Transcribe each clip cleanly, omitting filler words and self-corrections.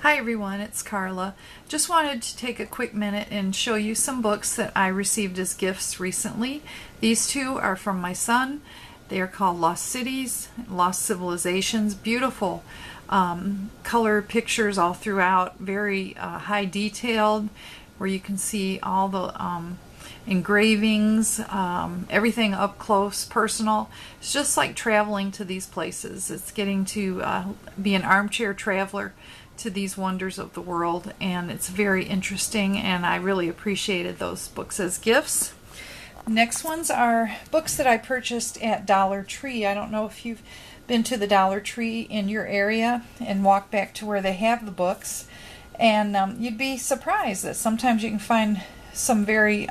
Hi everyone, it's Carla. Just wanted to take a quick minute and show you some books that I received as gifts recently. These two are from my son. They are called Lost Cities, Lost Civilizations. Beautiful color pictures all throughout, very high detailed, where you can see all the engravings, everything up close, personal. It's just like traveling to these places. It's getting to be an armchair traveler to these wonders of the world, and it's very interesting, and I really appreciated those books as gifts. Next ones are books that I purchased at Dollar Tree. I don't know if you've been to the Dollar Tree in your area and walked back to where they have the books, and you'd be surprised that sometimes you can find some very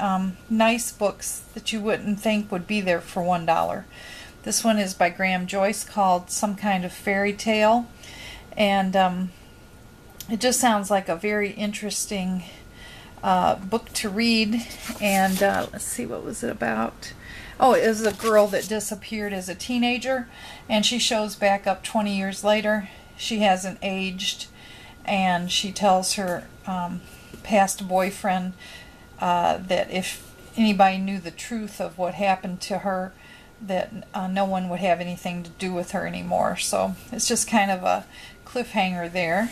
nice books that you wouldn't think would be there for $1. This one is by Graham Joyce, called Some Kind of Fairy Tale, and it just sounds like a very interesting book to read. And let's see, what was it about? Oh, it was a girl that disappeared as a teenager, and she shows back up 20 years later. She hasn't aged, and she tells her past boyfriend that if anybody knew the truth of what happened to her, that no one would have anything to do with her anymore. So it's just kind of a cliffhanger there.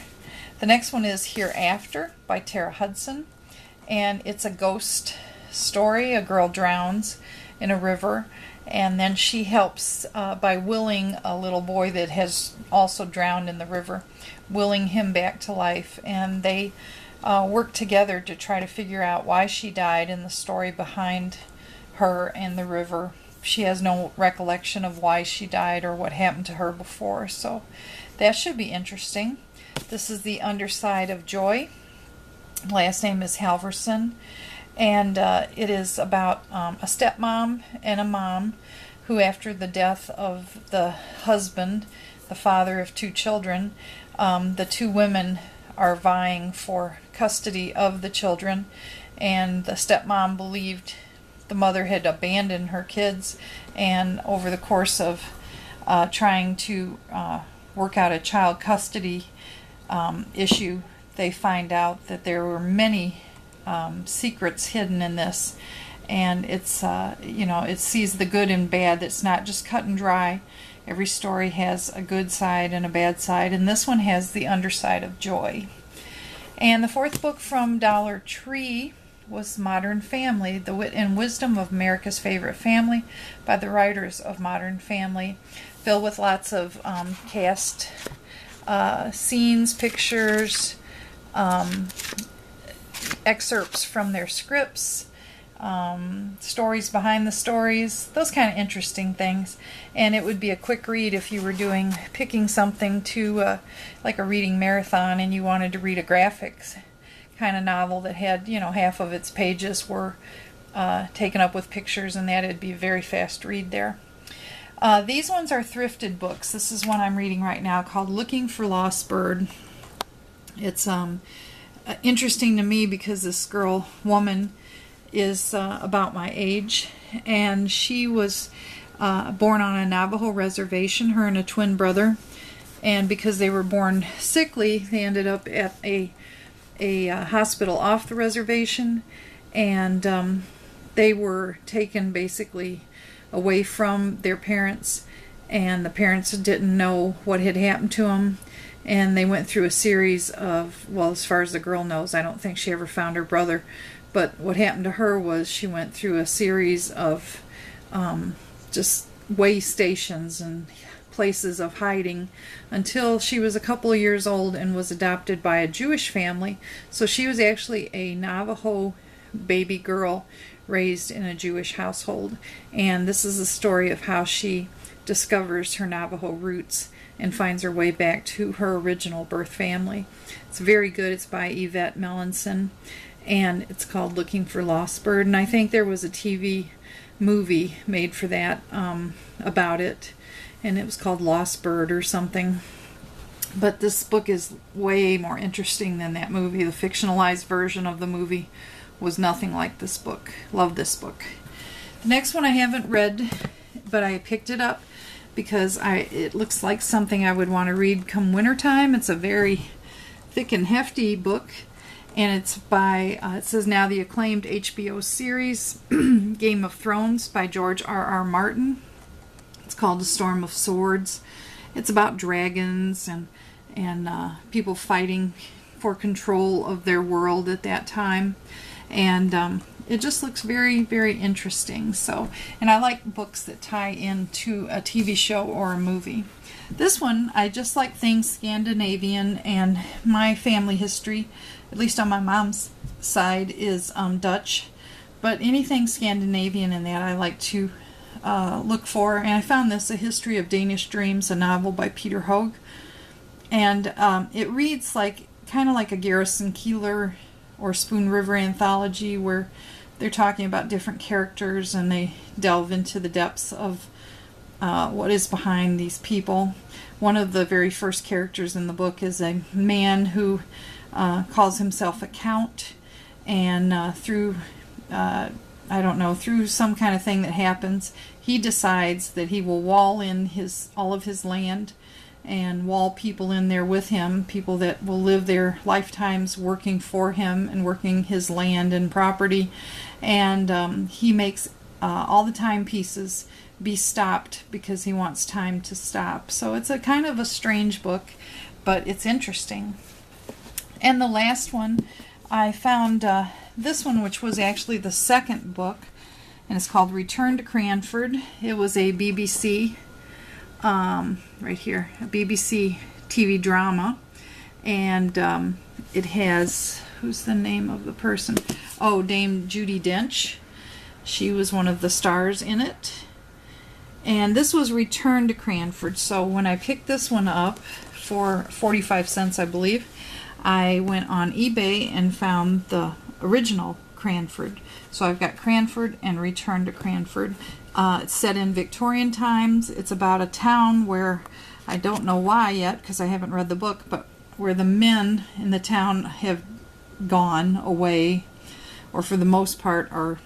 The next one is Hereafter by Tara Hudson, and it's a ghost story. A girl drowns in a river, and then she helps by willing a little boy that has also drowned in the river, willing him back to life, and they work together to try to figure out why she died and the story behind her and the river. She has no recollection of why she died or what happened to her before, so that should be interesting. This is The Underside of Joy. Last name is Halverson, and it is about a stepmom and a mom who, after the death of the husband, the father of two children, the two women are vying for custody of the children, and the stepmom believed the mother had abandoned her kids, and over the course of trying to work out a child custody issue, they find out that there were many secrets hidden in this, and it's it sees the good and bad. It's not just cut and dry. Every story has a good side and a bad side, and this one has The Underside of Joy. And the fourth book from Dollar Tree was Modern Family, The Wit and Wisdom of America's Favorite Family, by the writers of Modern Family, filled with lots of cast scenes, pictures, excerpts from their scripts, stories behind the stories, those kind of interesting things. And it would be a quick read if you were picking something to like a reading marathon, and you wanted to read a graphics kind of novel that had, half of its pages were taken up with pictures, and that it'd be a very fast read there. These ones are thrifted books. This is one I'm reading right now called Looking for Lost Bird. It's interesting to me because this woman is about my age, and she was born on a Navajo reservation, her and a twin brother, and because they were born sickly, they ended up at a hospital off the reservation, and they were taken basically away from their parents, and the parents didn't know what had happened to them, and they went through a series of, well, as far as the girl knows, I don't think she ever found her brother, but what happened to her was she went through a series of just way stations and places of hiding until she was a couple of years old and was adopted by a Jewish family. So she was actually a Navajo baby girl raised in a Jewish household, and this is the story of how she discovers her Navajo roots and finds her way back to her original birth family. It's very good. It's by Yvette Melanson, and it's called Looking for Lost Bird, and I think there was a TV movie made for that about it, and it was called Lost Bird or something. But this book is way more interesting than that movie. The fictionalized version of the movie was nothing like this book. Love this book. The next one I haven't read, but I picked it up because it looks like something I would want to read come wintertime. It's a very thick and hefty book, and it's by, it says now the acclaimed HBO series, Game of Thrones by George R.R. Martin. It's called A Storm of Swords. It's about dragons and people fighting for control of their world at that time. And it just looks very, very interesting. So, and I like books that tie into a TV show or a movie. This one, I just like things Scandinavian, and my family history, at least on my mom's side, is Dutch. But anything Scandinavian in that I like to look for. And I found this, A History of Danish Dreams, a novel by Peter Hoeg. And it reads like kind of like a Garrison Keillor or Spoon River anthology, where they're talking about different characters and they delve into the depths of what is behind these people. One of the very first characters in the book is a man who calls himself a count, and through I don't know, through some kind of thing that happens, he decides that he will wall in all of his land and wall people in there with him, people that will live their lifetimes working for him and working his land and property. And he makes all the timepieces be stopped because he wants time to stop. So it's a kind of a strange book, but it's interesting. And the last one, I found this one, which was actually the second book, and it's called Return to Cranford. It was a BBC, right here, a BBC TV drama, and it has, who's the name of the person? Oh, Dame Judi Dench. She was one of the stars in it. And this was Return to Cranford. So when I picked this one up for 45 cents, I believe, I went on eBay and found the original Cranford. So I've got Cranford and Return to Cranford. It's set in Victorian times. It's about a town where, I don't know why yet because I haven't read the book, but where the men in the town have gone away, or for the most part are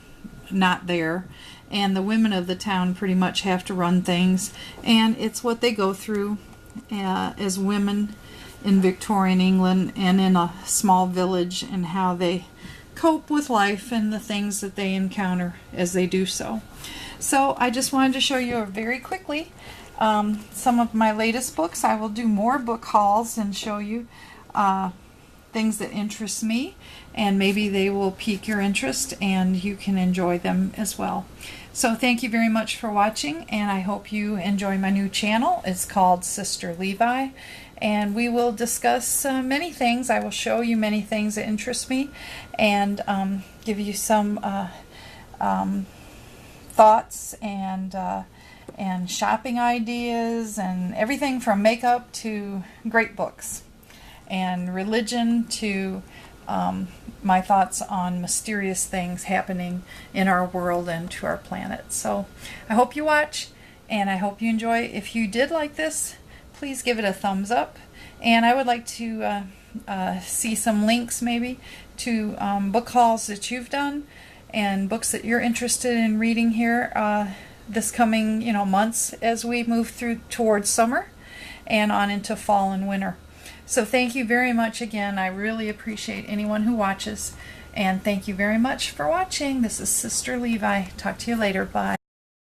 not there, and the women of the town pretty much have to run things, and it's what they go through as women in Victorian England and in a small village, and how they cope with life and the things that they encounter as they do so. So I just wanted to show you very quickly some of my latest books. I will do more book hauls and show you things that interest me, and maybe they will pique your interest and you can enjoy them as well. So thank you very much for watching, and I hope you enjoy my new channel. It's called Sister Levi, and we will discuss many things. I will show you many things that interest me, and give you some thoughts and shopping ideas, and everything from makeup to great books, and religion to my thoughts on mysterious things happening in our world and to our planet. So I hope you watch, and I hope you enjoy. If you did like this, please give it a thumbs up, and I would like to see some links maybe to book hauls that you've done and books that you're interested in reading here this coming months as we move through towards summer and on into fall and winter. So thank you very much again. I really appreciate anyone who watches, and thank you very much for watching. This is Sister Levi. Talk to you later. Bye.